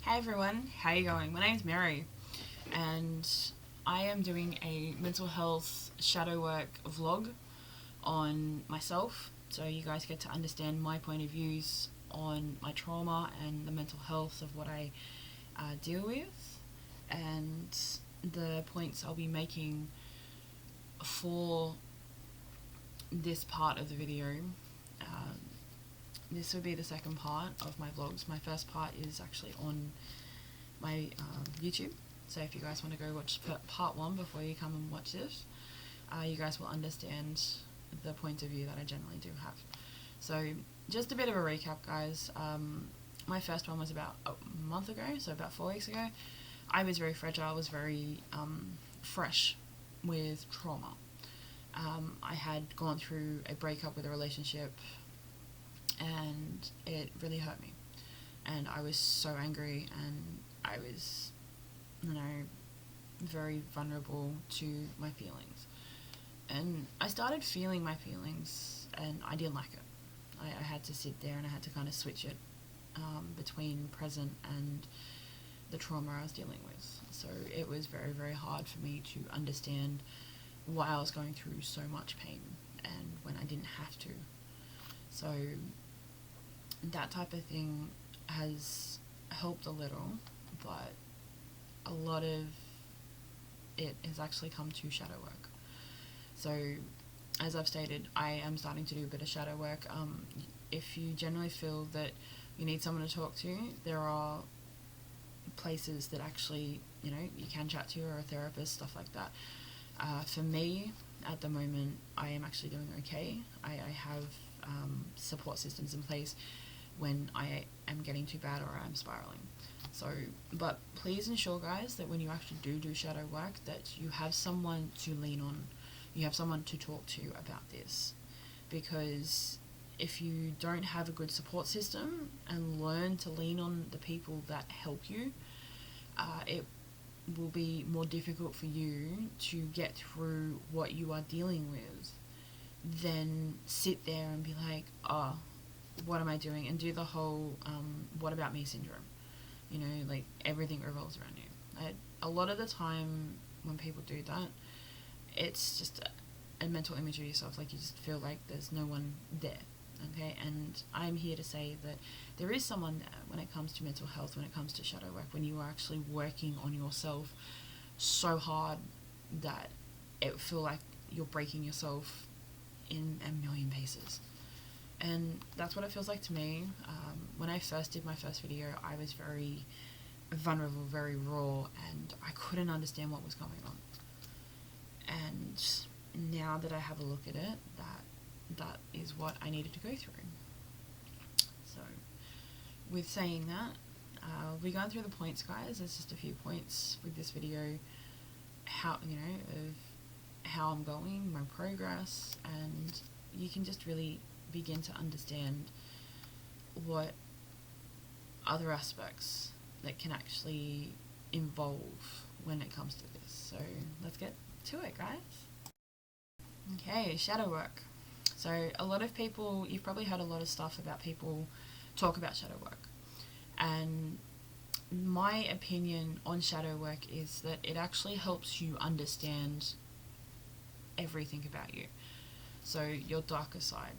Hey everyone, how you going? My name's Mary, and I am doing a mental health shadow work vlog on myself, so you guys get to understand my point of views on my trauma and the mental health of what I deal with, and the points I'll be making for this part of the video. This will be the second part of my vlogs. My first part is actually on my YouTube, so if you guys want to go watch part one before you come and watch this, you guys will understand the point of view that I generally do have. So just a bit of a recap, guys. My first one was about a month ago, so about 4 weeks ago. I was very fragile, I was very fresh with trauma. I had gone through a breakup with a relationship, and it really hurt me, and I was so angry, and I was, very vulnerable to my feelings, and I started feeling my feelings, and I didn't like it. I had to sit there and I had to kind of switch it between present and the trauma I was dealing with. So it was very, very hard for me to understand why I was going through so much pain and when I didn't have to. So that type of thing has helped a little, but a lot of it has actually come to shadow work. So as I've stated, I am starting to do a bit of shadow work. If you generally feel that you need someone to talk to, there are places that actually, you can chat to, or a therapist, stuff like that. For me, at the moment, I am actually doing okay. I have support systems in place when I am getting too bad or I'm spiraling. So, but please ensure, guys, that when you actually do shadow work, that you have someone to lean on, you have someone to talk to about this. Because if you don't have a good support system and learn to lean on the people that help you, it will be more difficult for you to get through what you are dealing with than sit there and be like, oh, what am I doing? And do the whole what about me syndrome. Like everything revolves around you. A lot of the time when people do that, it's just a mental image of yourself. Like you just feel like there's no one there. Okay, and I'm here to say that there is someone there when it comes to mental health, when it comes to shadow work, when you are actually working on yourself so hard that it feel like you're breaking yourself in a million pieces. And that's what it feels like to me. When I first did my first video, I was very vulnerable, very raw, and I couldn't understand what was going on. And now that I have a look at it, that is what I needed to go through. So, with saying that, we're going through the points, guys. There's just a few points with this video, of how I'm going, my progress, and you can just really begin to understand what other aspects that can actually involve when it comes to this. So let's get to it, guys. Okay, shadow work. So a lot of people, you've probably heard a lot of stuff about people talk about shadow work, and my opinion on shadow work is that it actually helps you understand everything about you. So your darker side,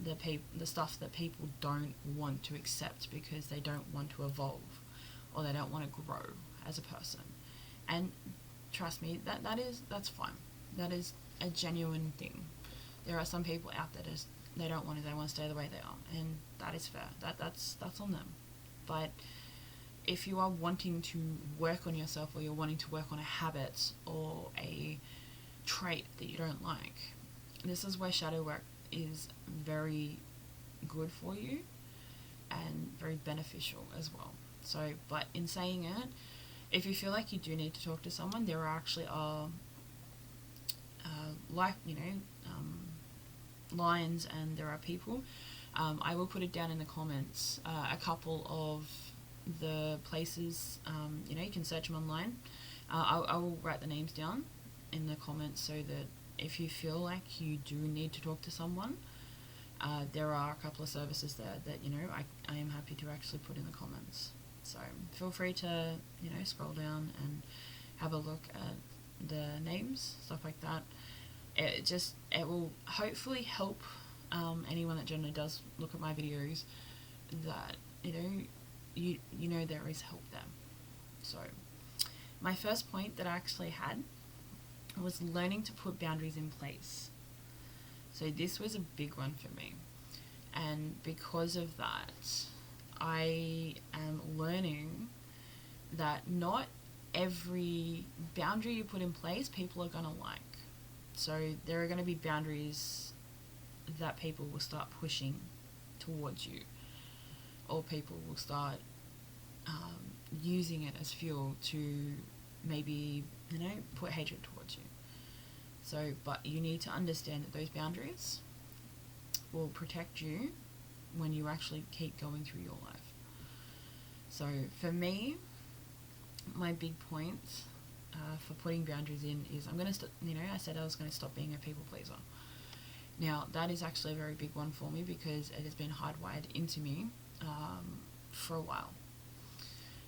the stuff that people don't want to accept because they don't want to evolve or they don't want to grow as a person. And trust me, that's fine. That is a genuine thing. There are some people out there that they don't want to stay the way they are, and that is fair. That's on them. But if you are wanting to work on yourself, or you're wanting to work on a habit or a trait that you don't like, this is where shadow work is very good for you and very beneficial as well. So, but in saying it, if you feel like you do need to talk to someone, there actually are lines, and there are people. I will put it down in the comments, a couple of the places. You can search them online. I will write the names down in the comments so that if you feel like you do need to talk to someone, there are a couple of services there that I am happy to actually put in the comments. So feel free to, scroll down and have a look at the names, stuff like that. It will hopefully help anyone that generally does look at my videos, that there is help there. So my first point that I actually had was learning to put boundaries in place. So this was a big one for me, and because of that, I am learning that not every boundary you put in place people are going to like. So there are going to be boundaries that people will start pushing towards you, or people will start using it as fuel to maybe, put hatred towards you. So, but you need to understand that those boundaries will protect you when you actually keep going through your life. So for me, my big point for putting boundaries in is I'm going to I said I was going to stop being a people pleaser. Now that is actually a very big one for me, because it has been hardwired into me for a while.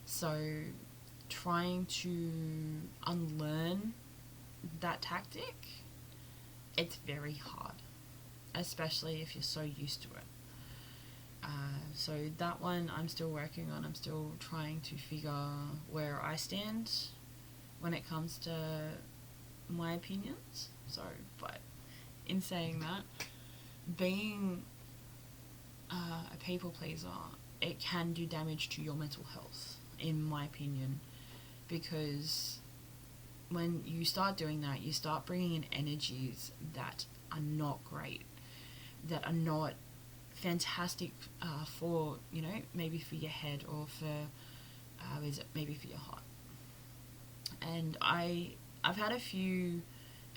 So trying to unlearn that tactic, it's very hard, especially if you're so used to it. So that one I'm still working on. I'm still trying to figure where I stand when it comes to my opinions. So, but in saying that, being a people pleaser, it can do damage to your mental health, in my opinion, because when you start doing that, you start bringing in energies that are not great, that are not fantastic for, maybe for your head, or for, maybe for your heart. And I've had a few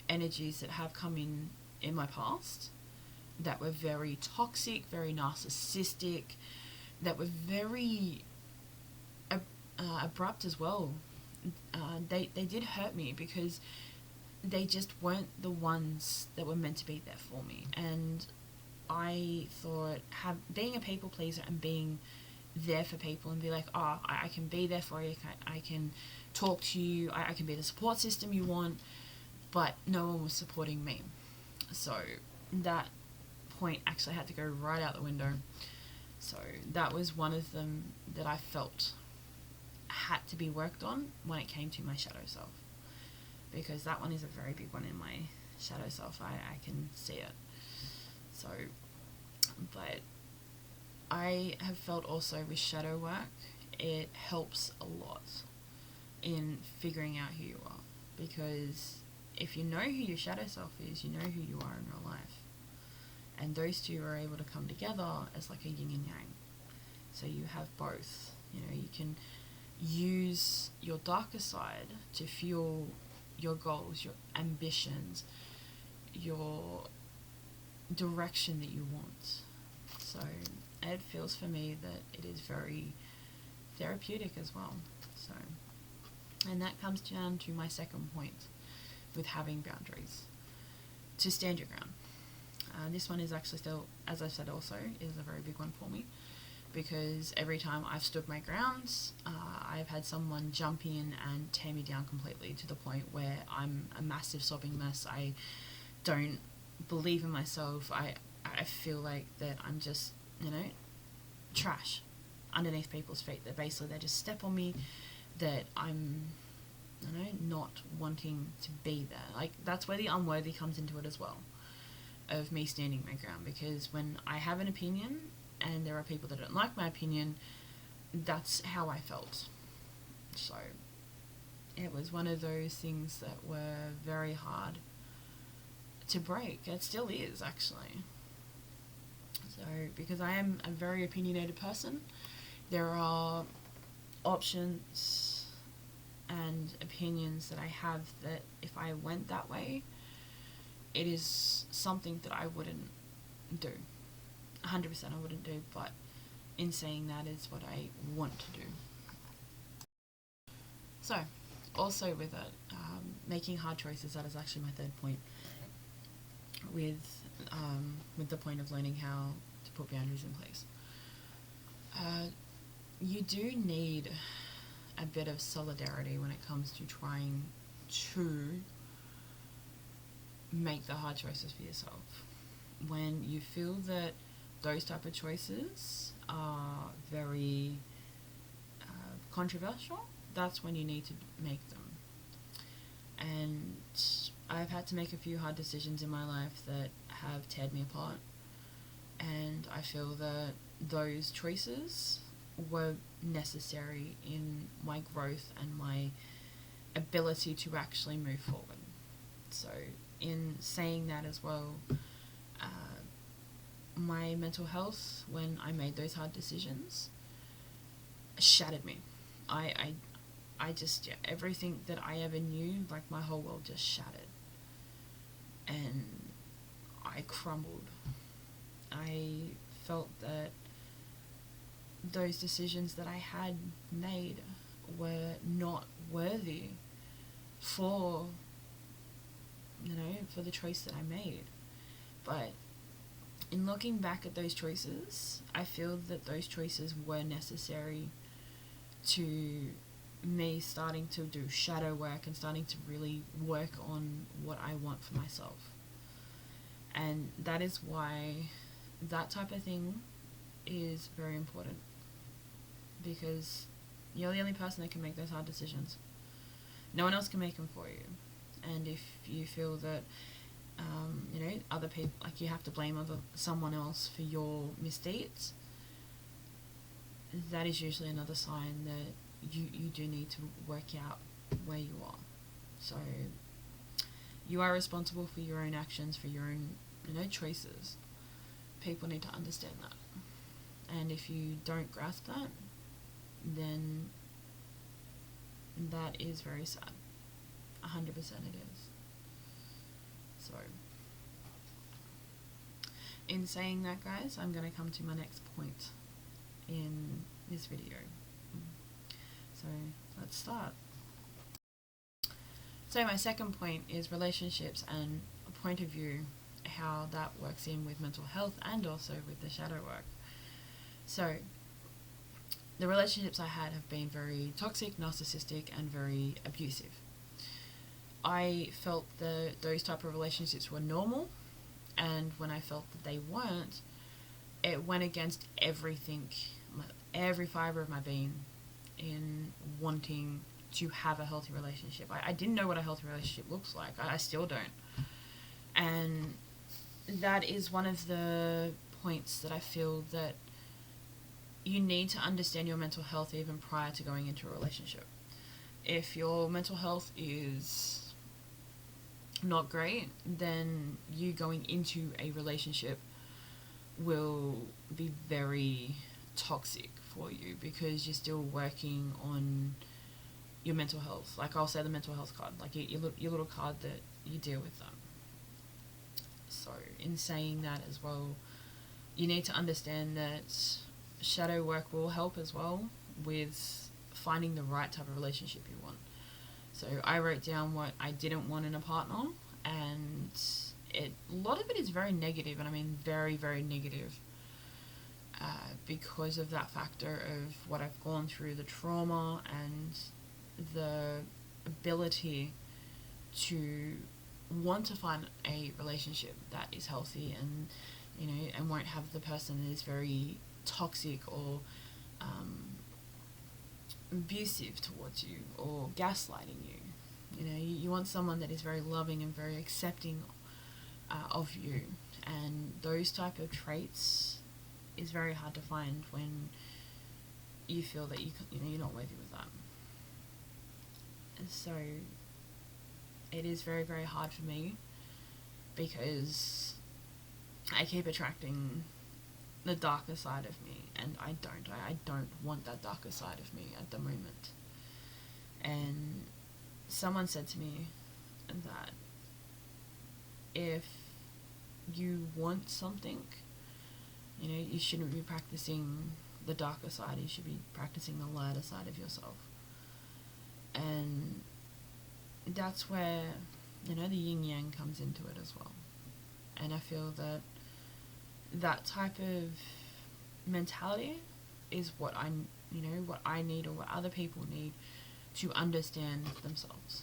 energies that have come in my past that were very toxic, very narcissistic, that were very abrupt as well. They did hurt me, because they just weren't the ones that were meant to be there for me. And I thought being a people pleaser and being there for people and be like, oh, I can be there for you, I can talk to you, I can be the support system you want, but no one was supporting me. So that point actually had to go right out the window. So that was one of them that I felt had to be worked on when it came to my shadow self, because that one is a very big one in my shadow self. I can see it. So, but I have felt also with shadow work, it helps a lot in figuring out who you are, because if you know who your shadow self is, you know who you are in real life, and those two are able to come together as like a yin and yang. So you have both. You can use your darker side to fuel your goals, your ambitions, your direction that you want. So it feels for me that it is very therapeutic as well. So, and that comes down to my second point with having boundaries: to stand your ground. This one is actually still, as I said also, is a very big one for me, because every time I've stood my grounds, I've had someone jump in and tear me down completely, to the point where I'm a massive sobbing mess. I don't believe in myself. I feel like that I'm just, trash underneath people's feet. That basically they just step on me, that I'm, not wanting to be there. Like, that's where the unworthy comes into it as well, of me standing my ground, because when I have an opinion and there are people that don't like my opinion, that's how I felt. So it was one of those things that were very hard to break. It still is, actually. So, because I am a very opinionated person, there are options and opinions that I have that if I went that way, it is something that I wouldn't do. 100% I wouldn't do, but in saying that is what I want to do. So, also with it, making hard choices, that is actually my third point, with the point of learning how to put boundaries in place. you do need a bit of solidarity when it comes to trying to make the hard choices for yourself. When you feel that those type of choices are very controversial, that's when you need to make them. And I've had to make a few hard decisions in my life that have teared me apart, and I feel that those choices were necessary in my growth and my ability to actually move forward. So, in saying that as well, my mental health, when I made those hard decisions, shattered me. I just, yeah, everything that I ever knew, like my whole world just shattered. And I crumbled. I felt that those decisions that I had made were not worthy for, for the choice that I made. But in looking back at those choices, I feel that those choices were necessary to me starting to do shadow work and starting to really work on what I want for myself. And that is why that type of thing is very important, because you're the only person that can make those hard decisions. No one else can make them for you. And if you feel that other people, like, you have to blame someone else for your misdeeds, that is usually another sign that you do need to work out where you are. So you are responsible for your own actions, for your own choices. People need to understand that. And if you don't grasp that, then that is very sad. 100% it is. So, in saying that, guys, I'm going to come to my next point in this video. So, let's start. So, my second point is relationships and a point of view, how that works in with mental health and also with the shadow work. So, the relationships I had have been very toxic, narcissistic, and very abusive. I felt that those type of relationships were normal, and when I felt that they weren't, it went against everything, every fibre of my being, in wanting to have a healthy relationship. I didn't know what a healthy relationship looks like. I still don't. And that is one of the points that I feel that you need to understand your mental health even prior to going into a relationship. If your mental health is not great, then you going into a relationship will be very toxic for you, because you're still working on your mental health. Like, I'll say the mental health card, like your little card that you deal with them. So in saying that as well, you need to understand that shadow work will help as well with finding the right type of relationship you want. So I wrote down what I didn't want in a partner, and a lot of it is very negative, and I mean very, very negative, because of that factor of what I've gone through, the trauma and the ability to want to find a relationship that is healthy and and won't have the person that is very toxic or abusive towards you or gaslighting you. You want someone that is very loving and very accepting of you, and those type of traits is very hard to find when you feel that you're not worthy with that. And so it is very, very hard for me, because I keep attracting the darker side of me, and I don't want that darker side of me at the moment. And someone said to me that if you want something, you shouldn't be practicing the darker side, you should be practicing the lighter side of yourself. And that's where, the yin yang comes into it as well. And I feel that type of mentality is what I what I need or what other people need to understand themselves.